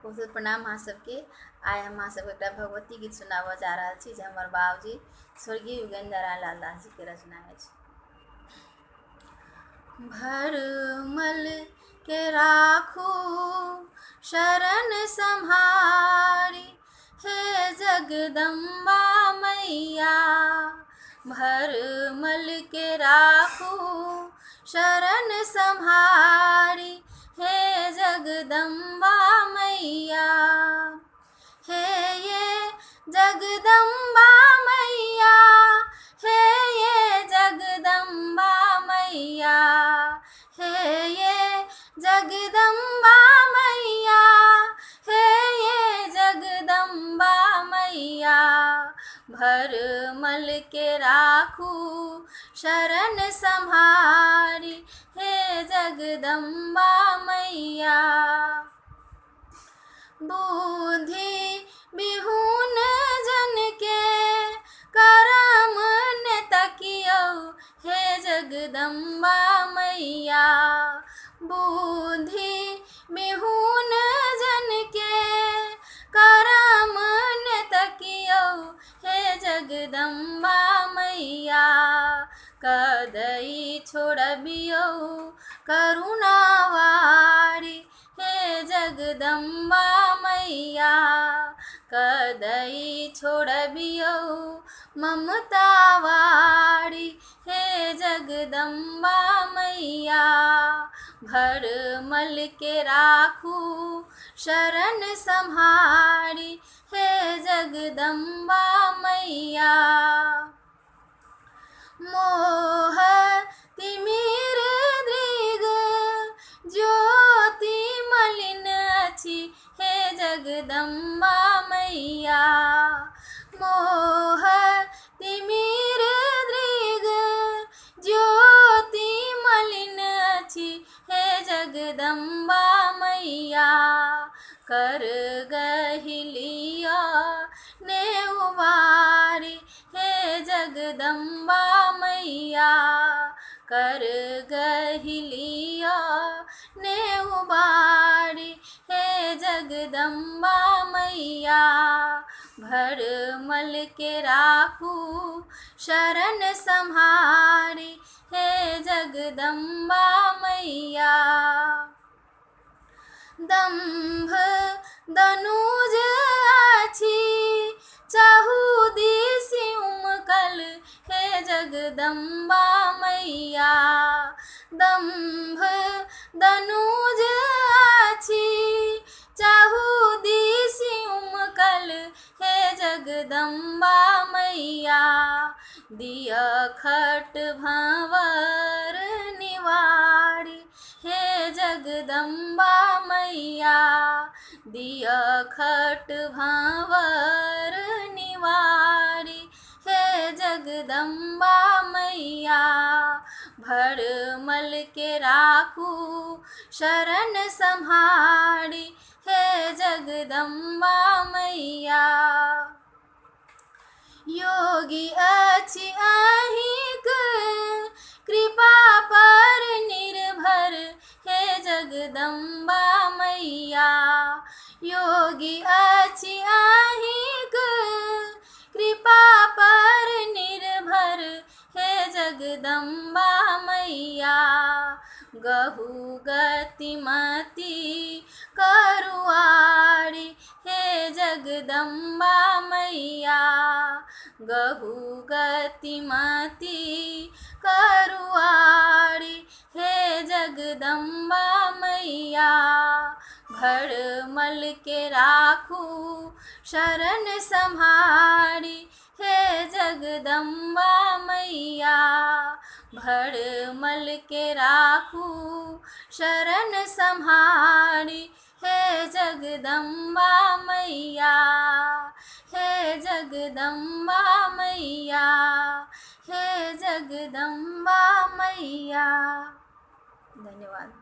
बहुत बहुत प्रणाम अहाँ सबके। आइ हम अहाँ सबके एकटा भगवती गीत सुनाबऽ जा रहल छी जे हमर बाबूजी स्वर्गीय योगेंद्र नारायण लाल दास जी के रचना अछि। भरमल के राखू शरण सम्हारी, हे जगदम्बा मैया। भरमल के राखू शरण सम्हारी, हे जगदम्बा मैया। हे ये जगदम्बा मैया, हे ये जगदम्बा मैया, हे ये जगदम्बा मैया, हे ये जगदम्बा मैया। भरमल के राखू शरण सम्हारी, हे जगदम्बा मैया। बुद्धि विहून जन के करम ने तकियो, हे जगदम्बा मैया। बुद्धि विहून जन के करम ने तकियो, हे जगदम्बा मैया। कदई छोड़बियो करुणावारी, हे जगदम्बा मैया। कदई छोड़बियो ममतावारी, हे जगदम्बा मैया। भरमल के राखू शरण सम्हारी, हे जगदम्बा मैया। मोह तिमिर दृग ज्योति मलिन अछि, हे जगदम्बा मैया। मोह तिमिर दृग ज्योति मलिन अछि, हे जगदम्बा मैया। कर गहिलिया ने उबारी, हे जगदम्बा मैया। कर गहिलिया ने उबारी, हे जगदम्बा मैया। भरमल के राखू शरण सम्हारी, हे जगदम्बा मैया। दंभ दनुज अछि चाहू दिसि उमकल, हे जगदम्बा मैया। दंभ दनुज अछि चाहू दिसि उमकल, हे जगदम्बा मैया। दिया खट भंवर निवारी, हे जगदम्बा मैया। दिया खट भंवर निवारी, हे जगदम्बा मैया। भरमल के राखू शरण सम्हारी, हे जगदम्बा मैया। योगी अछि अहिंक कृपा पर निर्भर, हे जगदम्बा मैया। योगी अछि अहिंक कृपा पर निर्भर, हे जगदम्बा मैया। गहु गतिमति करुआरी, हे जगदम्बा मैया। गहु गतिमति करुआरी, हे जगदम्बा मैया। भरमल के राखू शरण सम्हारी, हे जगदम्बा मैया। भरमल के राखू शरण सम्हारी, हे जगदम्बा मैया। हे जगदम्बा मैया, हे जगदम्बा मैया। धन्यवाद।